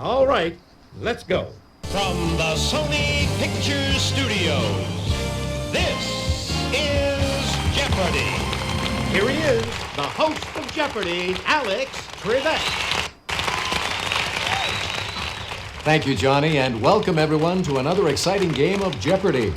All right, let's go. From the Sony Pictures Studios, this is Jeopardy! Here he is, the host of Jeopardy, Alex Trebek. Thank you, Johnny, and welcome everyone to another exciting game of Jeopardy!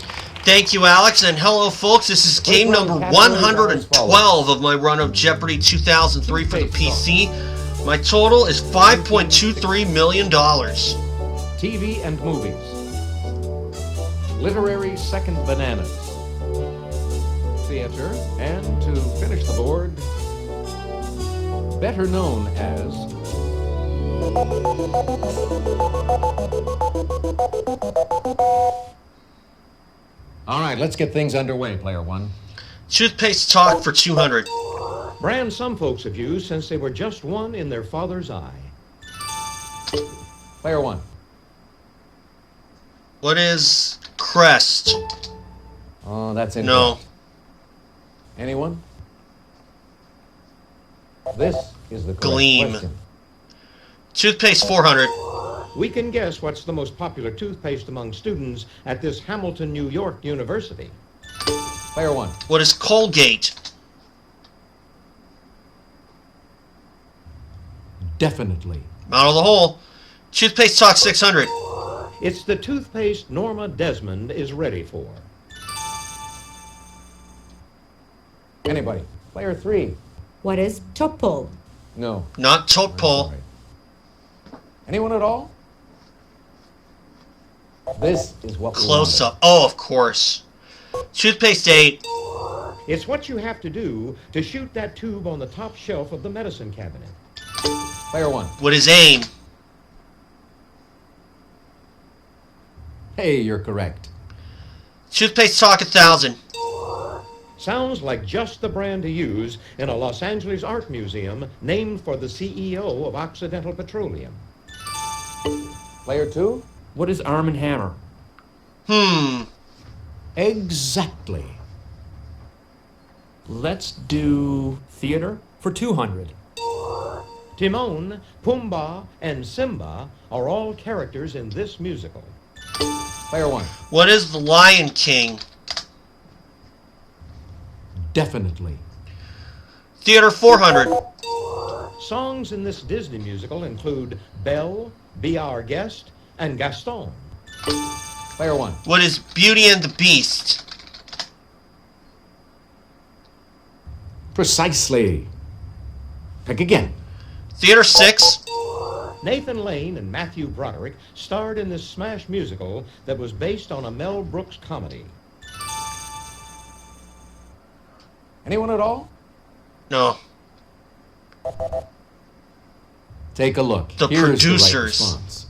Thank you, Alex, and hello, folks. This is game number 112 of my run of Jeopardy 2003 for the PC. My total is $5.23 million. TV and movies. Literary second bananas. Theater, and to finish the board, better known as... All right, let's get things underway, player one. Toothpaste talk for 200. Brand some folks have used since they were just one in their father's eye. Player one. What is crest? Oh, that's incorrect. No. Anyone? This is the correct Gleam. question. Toothpaste 400. We can guess what's the most popular toothpaste among students at this Hamilton, New York University. Player one. What is Colgate? Definitely. Out of the hole. Toothpaste talk 600. It's the toothpaste Norma Desmond is ready for. Anybody? Player three. What is Topol? No. Not I'm Topol. sorry. Anyone at all? This is what we Close wanted. up. Oh, of course. Toothpaste 8. It's what you have to do to shoot that tube on the top shelf of the medicine cabinet. Player one. What is aim? Hey, you're correct. Toothpaste talk 1000. Sounds like just the brand to use in a Los Angeles art museum named for the CEO of Occidental Petroleum. Player two. What is Arm & Hammer? Exactly. Let's do theater for 200. Timon, Pumbaa, and Simba are all characters in this musical. Player one. What is the Lion King? Definitely. Theater 400. Songs in this Disney musical include Belle, Be Our Guest, and Gaston. Player one. What is Beauty and the Beast? Precisely. Pick again. Theater 6. Nathan Lane and Matthew Broderick starred in this smash musical that was based on a Mel Brooks comedy. Anyone at all? No. Take a look. The Here's producers. The right response.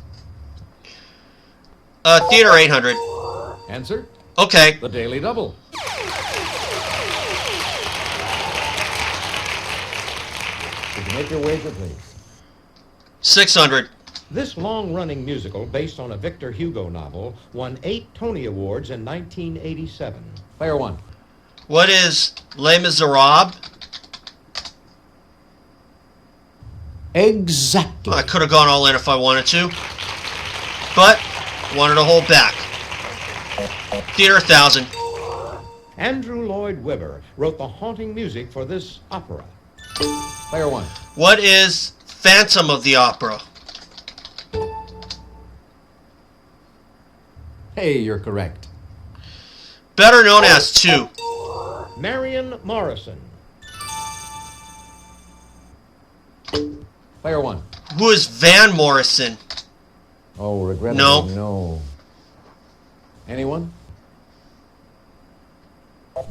Theater 800. Answer? Okay. The Daily Double. Would you make your wager, please? 600. This long-running musical, based on a Victor Hugo novel, won 8 Tony Awards in 1987. Player one. What is Les Miserables? Exactly. I could have gone all in if I wanted to, but wanted to hold back. Theater 1000. Andrew Lloyd Webber wrote the haunting music for this opera. Player one. What is Phantom of the Opera? Hey, you're correct. Better known as 2. Marion Morrison. Player one. Who is Van Morrison? Oh, regrettably, No. no. Anyone?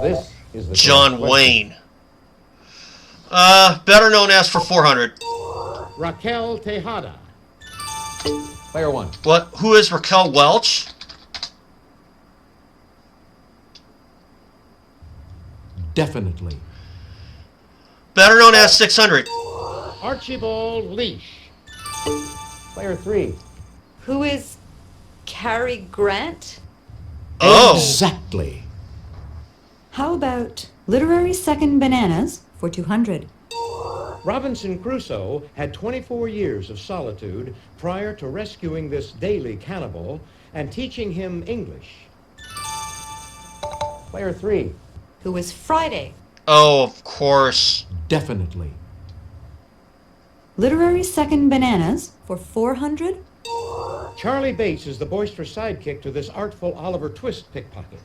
This is the John correct question. Wayne. Better known as for 400. Raquel Tejada. Player one. What? Who is Raquel Welch? Definitely. Better known as 600. Archibald Leash. Player three. Who is Cary Grant? Oh. Exactly. How about literary second bananas for 200? Robinson Crusoe had 24 years of solitude prior to rescuing this daily cannibal and teaching him English. Player 3. Who is Friday? Oh, of course. Definitely. Literary second bananas for 400? Charlie Bates is the boisterous sidekick to this artful Oliver Twist pickpocket.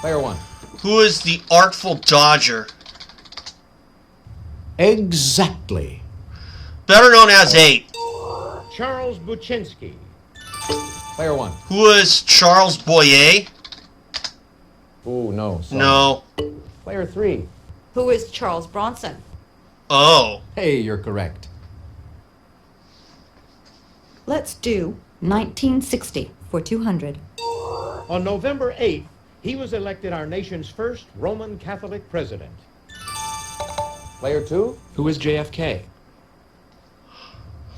Player 1. Who is the artful dodger? Exactly. Better known as 8. Charles Buczynski. Player 1. Who is Charles Boyer? Ooh, no. Sorry. No. Player 3. Who is Charles Bronson? Oh. Hey, you're correct. Let's do 1960 for 200. On November 8th, he was elected our nation's first Roman Catholic president. Player 2. Who is JFK?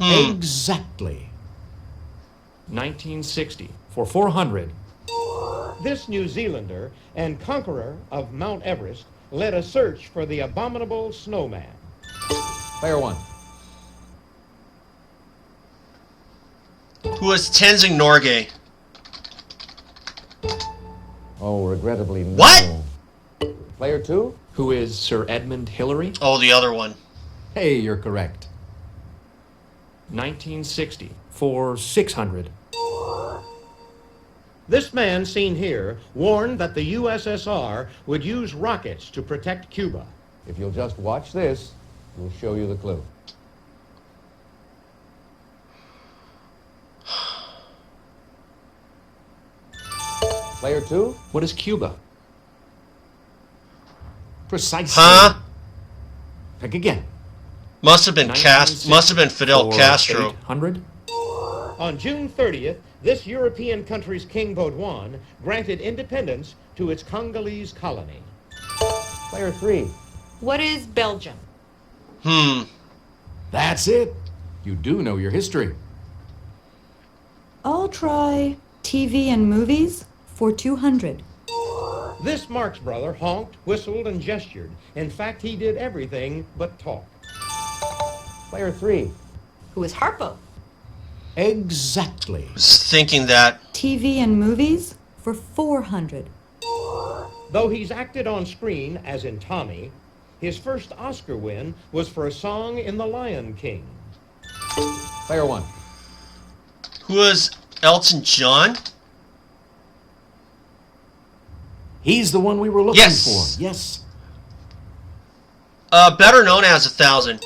Exactly. 1960 for 400. This New Zealander and conqueror of Mount Everest led a search for the abominable snowman. Player 1. Who is Tenzing Norgay? Oh, regrettably, no. What? Player 2. Who is Sir Edmund Hillary? Oh, the other one. Hey, you're correct. 1960 for 600. This man seen here warned that the USSR would use rockets to protect Cuba. If you'll just watch this, we'll show you the clue. Player 2. What is Cuba? Precisely. Huh? Pick again. Must have been Fidel for Castro. 800. On June 30th, this European country's King Baudouin granted independence to its Congolese colony. Player 3. What is Belgium? That's it. You do know your history. I'll try TV and movies for 200. This Marx brother honked, whistled, and gestured. In fact, he did everything but talk. Player 3. Who is Harpo? Exactly. I was thinking that. TV and movies for 400. Though he's acted on screen, as in Tommy, his first Oscar win was for a song in The Lion King. Player 1. Who is Elton John? He's the one we were looking Yes. for. Yes. Better known as 1,000.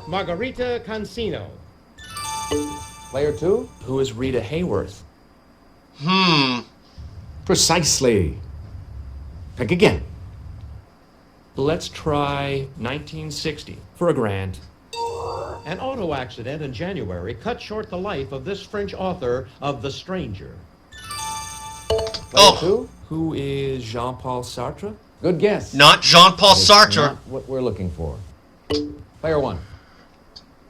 Margarita Cancino. Player 2. Who is Rita Hayworth? Precisely. Pick again. Let's try 1960 for a grand. An auto accident in January cut short the life of this French author of The Stranger. Player Oh. 2. Who is Jean-Paul Sartre? Good guess. Not Jean-Paul It's Sartre. not what we're looking for. Player 1.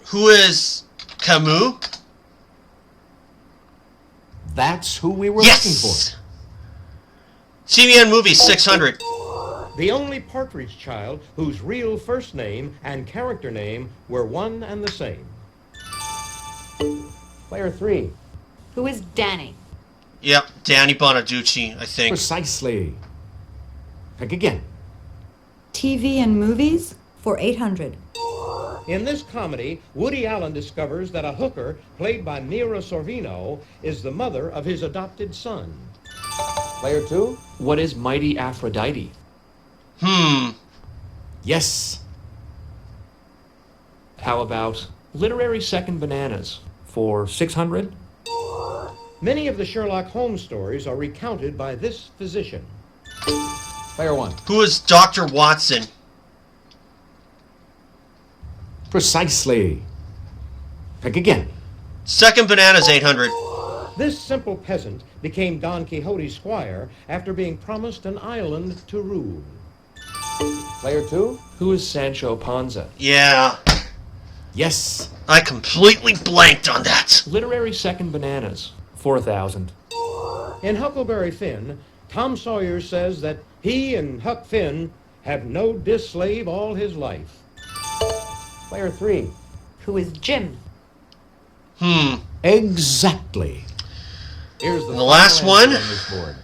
Who is Camus? That's who we were Yes! looking for. TV and movies 600. The only Partridge child whose real first name and character name were one and the same. Player 3. Who is Danny? Yep, Danny Bonaducci, I think. Precisely. Pick again. TV and movies for 800. In this comedy, Woody Allen discovers that a hooker, played by Mira Sorvino, is the mother of his adopted son. Player 2. What is Mighty Aphrodite? Yes. How about literary second bananas for 600? Many of the Sherlock Holmes stories are recounted by this physician. Player 1. Who is Dr. Watson? Precisely. Pick again. Second bananas 800. This simple peasant became Don Quixote's squire after being promised an island to rule. Player 2. Who is Sancho Panza? Yeah, Yes. I completely blanked on that. Literary second bananas, 4,000. In Huckleberry Finn, Tom Sawyer says that he and Huck Finn have no dis slave all his life. Player 3. Who is Jim? Exactly. Here's the last final answer one. on this board.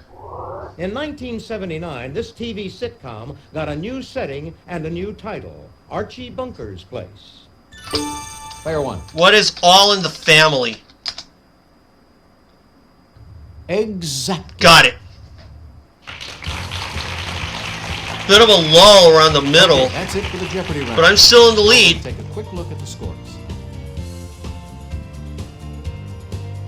In 1979, this TV sitcom got a new setting and a new title, Archie Bunker's Place. Player 1. What is All in the Family? Exactly. Got it. Bit of a lull around the middle, Okay, that's it for the Jeopardy round. but I'm still in the lead. Take a quick look at the scores.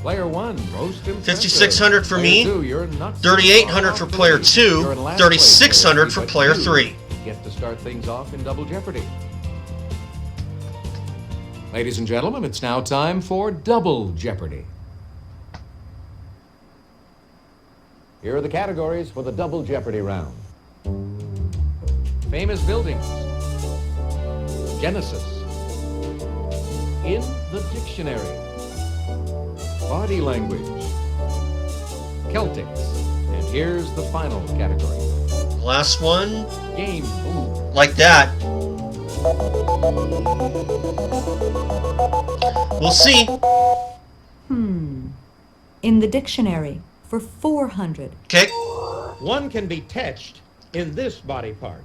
Player 1, most impressive. 5,600 for Player me, 2, you're not so 3,800 far for off the player lead. 2, You're in last 3,600 place, for but player you 3. Get to start things off in Double Jeopardy. Ladies and gentlemen, it's now time for Double Jeopardy. Here are the categories for the Double Jeopardy round. Famous buildings. Genesis. In the dictionary. Body language. Celtics. And here's the final category. Last one, Game. like that. We'll see. In the dictionary for 400. Okay, One can be touched in this body part.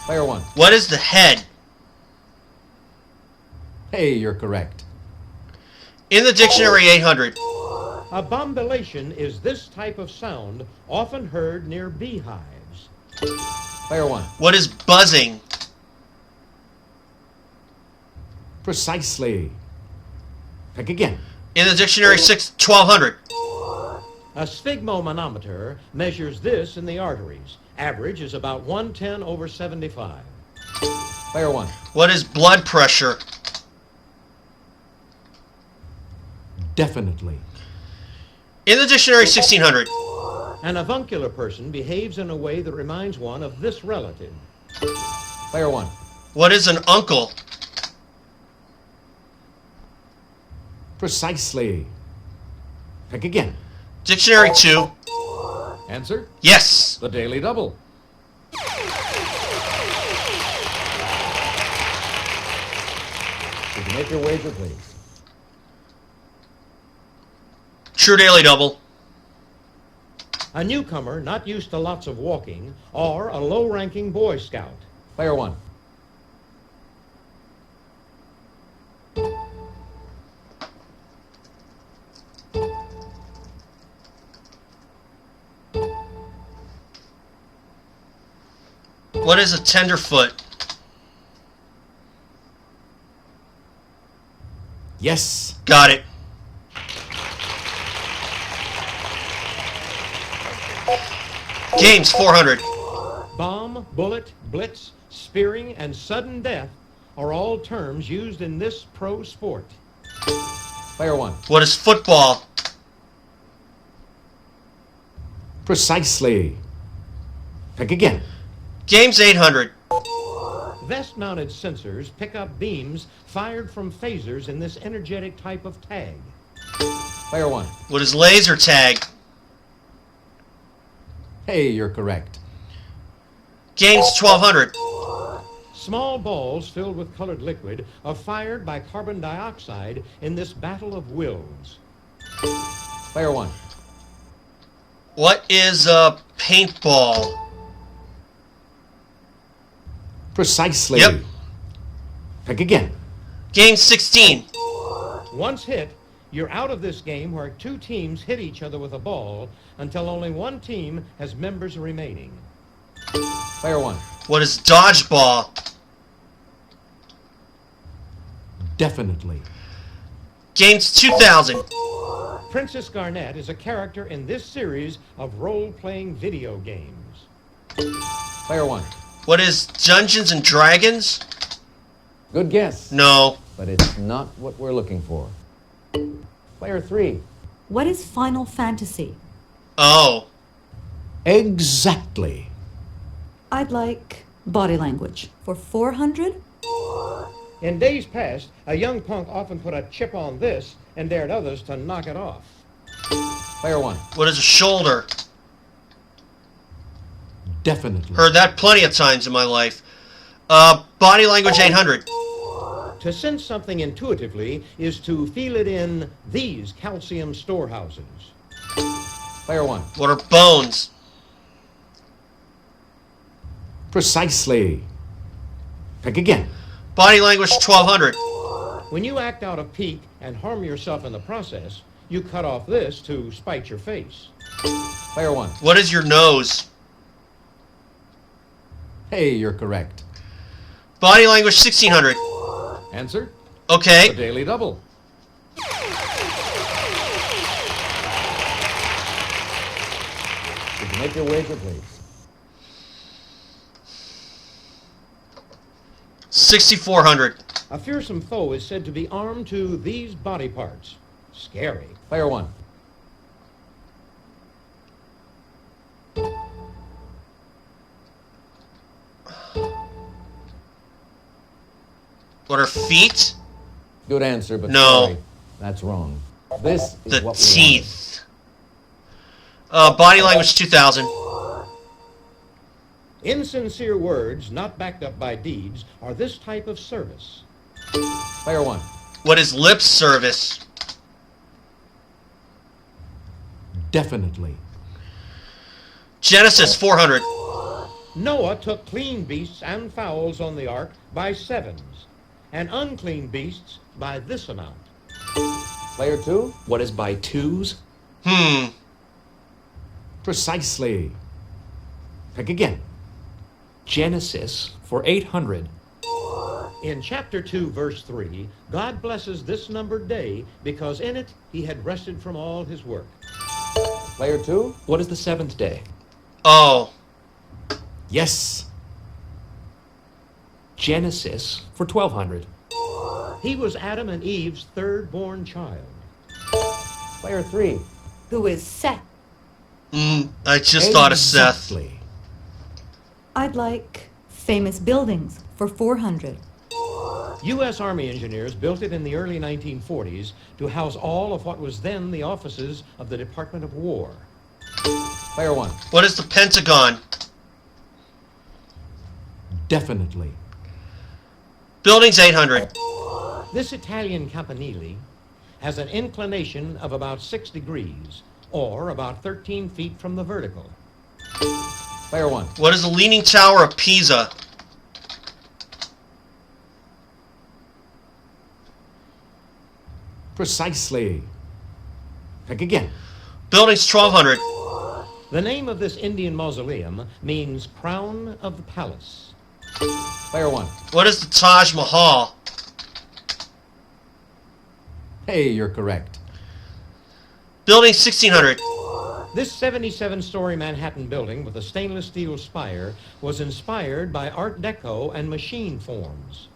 Player 1. what is the head? Hey, you're correct. In the dictionary, 800. A bombulation is this type of sound often heard near beehives. Player 1. What is buzzing? Precisely. Pick again. In the dictionary, 1200. A sphygmomanometer measures this in the arteries. Average is about 110/75. Player 1. What is blood pressure? Definitely. In the dictionary, 1600. An avuncular person behaves in a way that reminds one of this relative. Player 1. What is an uncle? Precisely. Pick again. Dictionary 2. Answer? Yes. The Daily Double. Would you make your wager, please? True daily double. A newcomer not used to lots of walking, or a low-ranking Boy Scout. Player 1. What is a tenderfoot? Yes. Got it. Games, 400. Bomb, bullet, blitz, spearing, and sudden death are all terms used in this pro sport. Player 1. What is football? Precisely. Pick again. Games, 800. Vest-mounted sensors pick up beams fired from phasers in this energetic type of tag. Player 1. What is laser tag? Hey, you're correct. Games, 1200. Small balls filled with colored liquid are fired by carbon dioxide in this battle of wills. Player 1. What is a paintball? Precisely. Yep. Pick again. Game 16. Once hit, you're out of this game where two teams hit each other with a ball until only one team has members remaining. Player 1. What is dodgeball? Definitely. Games 2000. Princess Garnett is a character in this series of role-playing video games. Player 1. What is Dungeons and Dragons? Good guess, No. but it's not what we're looking for. Player 3. What is Final Fantasy? Oh. Exactly. I'd like body language for 400. In days past, a young punk often put a chip on this and dared others to knock it off. Player 1. What is a shoulder? Definitely. Heard that plenty of times in my life. Body language 800. To sense something intuitively is to feel it in these calcium storehouses. Player 1. What are bones? Precisely. Pick again. Body language 1200. When you act out a pique and harm yourself in the process, you cut off this to spite your face. Player 1. What is your nose? Hey, you're correct. Body language 1600. Answer? Okay. The Daily Double. Could you make your wager, please? 6400. A fearsome foe is said to be armed to these body parts. Scary. Player 1. What are feet? Good answer, but No. sorry, that's wrong. This is The what we teeth. Body language 2000. Insincere words, not backed up by deeds, are this type of service. wanted. Player 1. What is lip service? Definitely. Genesis 400. Noah took clean beasts and fowls on the ark by sevens, and unclean beasts by this amount. Player 2. What is by twos? Precisely. Pick again. Genesis for 800. In chapter 2, verse 3, God blesses this numbered day because in it he had rested from all his work. Player 2. What is the seventh day? Oh. Yes. Genesis for 1200. He was Adam and Eve's third-born child. Player 3. Who is Seth? I just thought of Seth. Exactly. I'd like famous buildings for 400. U.S. Army engineers built it in the early 1940s to house all of what was then the offices of the Department of War. Player 1. What is the Pentagon? Definitely. Buildings 800. This Italian campanile has an inclination of about 6 degrees, or about 13 feet from the vertical. Player 1. What is the Leaning Tower of Pisa? Precisely. Pick again. Buildings 1200. The name of this Indian mausoleum means crown of the palace. Player 1. What is the Taj Mahal? Hey, you're correct. Building 1600. This 77-story Manhattan building with a stainless steel spire was inspired by Art Deco and machine forms.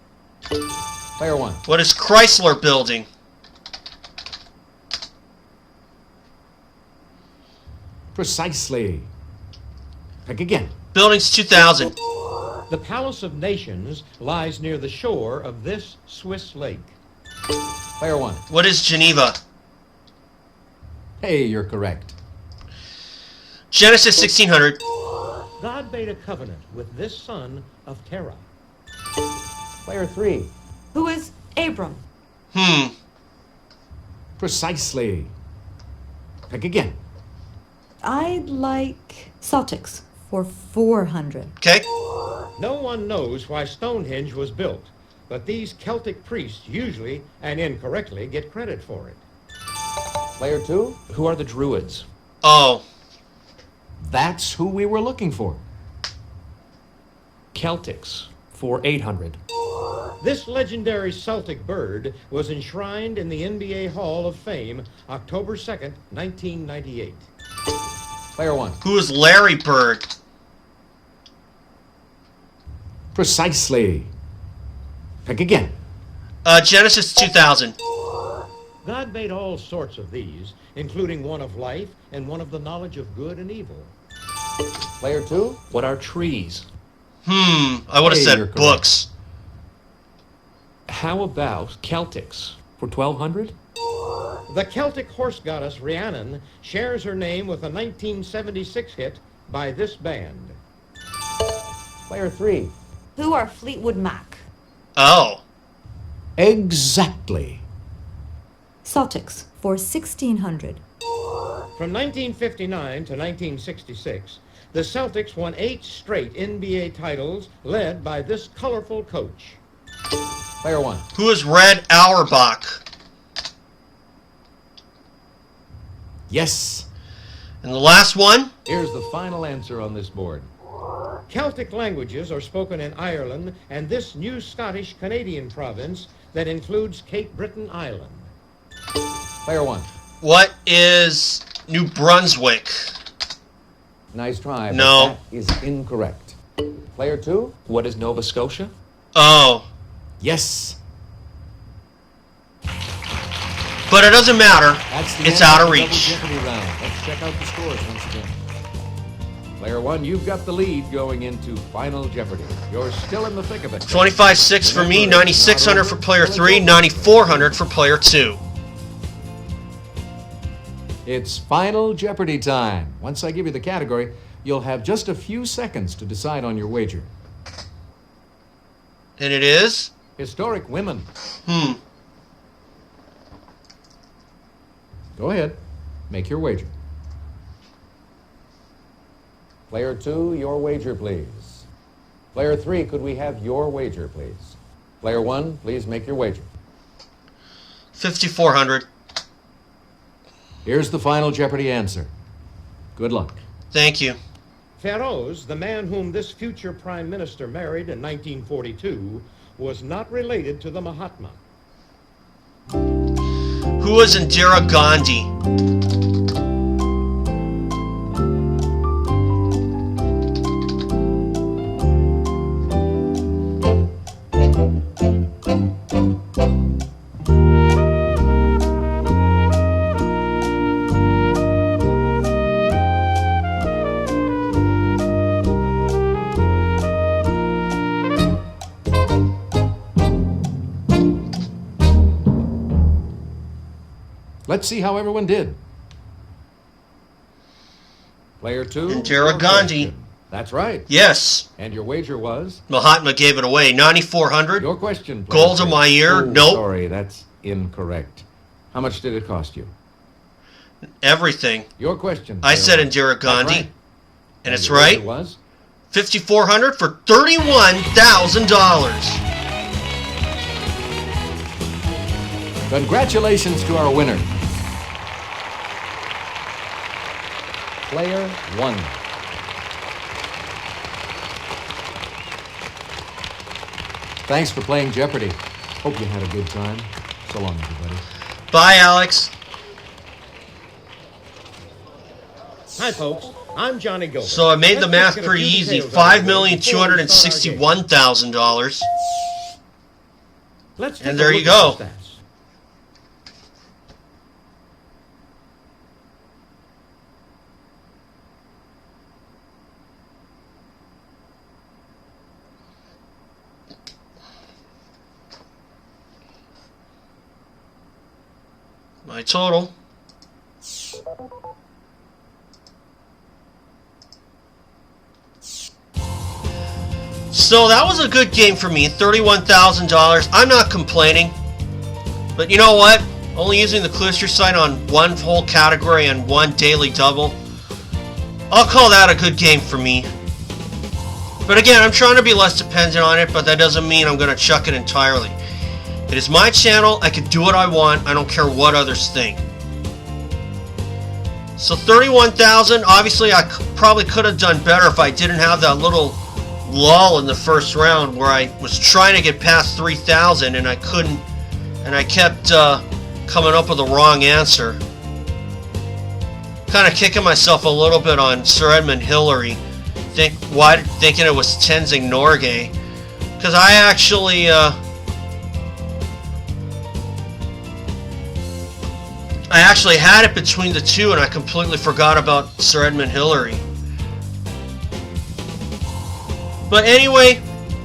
Player 1. What is Chrysler Building? Precisely. Pick again. Buildings 2000. The Palace of Nations lies near the shore of this Swiss lake. Player 1. What is Geneva? Hey, you're correct. Genesis 1600. God made a covenant with this son of Terah. Player 3. Who is Abram? Precisely. Pick again. I'd like Celtics for 400. Okay. No one knows why Stonehenge was built, but these Celtic priests usually and incorrectly get credit for it. Player 2. Who are the Druids? Oh. That's who we were looking for. Celtics for 800. This legendary Celtic bird was enshrined in the NBA Hall of Fame October 2nd, 1998. Player 1. Who is Larry Bird? Precisely. Pick again. Genesis 2000. God made all sorts of these, including one of life and one of the knowledge of good and evil. Player 2. What are trees? I would have Hey, said you're correct. books. How about Celtics for 1200? The Celtic horse goddess Rhiannon shares her name with a 1976 hit by this band. Player 3. Who are Fleetwood Mac? Oh. Exactly. Celtics for 1600. From 1959 to 1966, the Celtics won 8 straight NBA titles led by this colorful coach. Player 1. Who is Red Auerbach? Yes. And the last one? Here's the final answer on this board. Celtic languages are spoken in Ireland and this new Scottish-Canadian province that includes Cape Breton Island. Player 1. What is New Brunswick? Nice try. But No. that is incorrect. Player 2. What is Nova Scotia? Oh. Yes. But it doesn't matter. That's the It's end out of the reach. Double Jeopardy round. Let's check out the scores once again. Player 1, you've got the lead going into Final Jeopardy. You're still in the thick of it. 25-6 for me, 9,600 for player 3, 9,400 for player 2. It's Final Jeopardy time. Once I give you the category, you'll have just a few seconds to decide on your wager. And it is? Historic women. Hmm. Go ahead. Make your wager. Player 2, your wager, please. Player 3, could we have your wager, please? Player 1, please make your wager. 5,400. Here's the Final Jeopardy answer. Good luck. Thank you. Feroz, the man whom this future prime minister married in 1942, was not related to the Mahatma. Who is Indira Gandhi? Let's see how everyone did. Player 2. Indira your Gandhi. question. That's right. Yes. And your wager was? Mahatma gave it away. 9,400. Your question. Player Golda 3. Meir. Oh, Nope. Sorry, that's incorrect. How much did it cost you? Everything. Your question. I player said 1. Indira That's Gandhi. right. And it's your wager right. was? 5,400 for $31,000. Congratulations to our winner. Player 1. Thanks for playing Jeopardy. Hope you had a good time. So long, everybody. Bye, Alex. Hi, folks. I'm Johnny Gilbert. So I made the Let's math just get a pretty few easy. details out of the way before we start our game. $5,261,000. Let's take And a there look you at go. the stats. My total. So that was a good game for me. $31,000. I'm not complaining. But you know what? Only using the Cluster site on one whole category and one daily double. I'll call that a good game for me. But again, I'm trying to be less dependent on it, but that doesn't mean I'm going to chuck it entirely. It is my channel. I can do what I want. I don't care what others think. So 31,000. Obviously, I probably could have done better if I didn't have that little lull in the first round where I was trying to get past 3,000 and I couldn't, and I kept coming up with the wrong answer. Kind of kicking myself a little bit on Sir Edmund Hillary, thinking it was Tenzing Norgay, because I actually had it between the two, and I completely forgot about Sir Edmund Hillary. But anyway,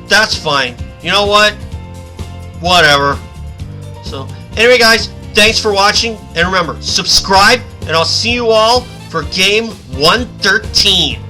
that's fine. You know what? Whatever. So, anyway, guys, thanks for watching. And remember, subscribe, and I'll see you all for game 113.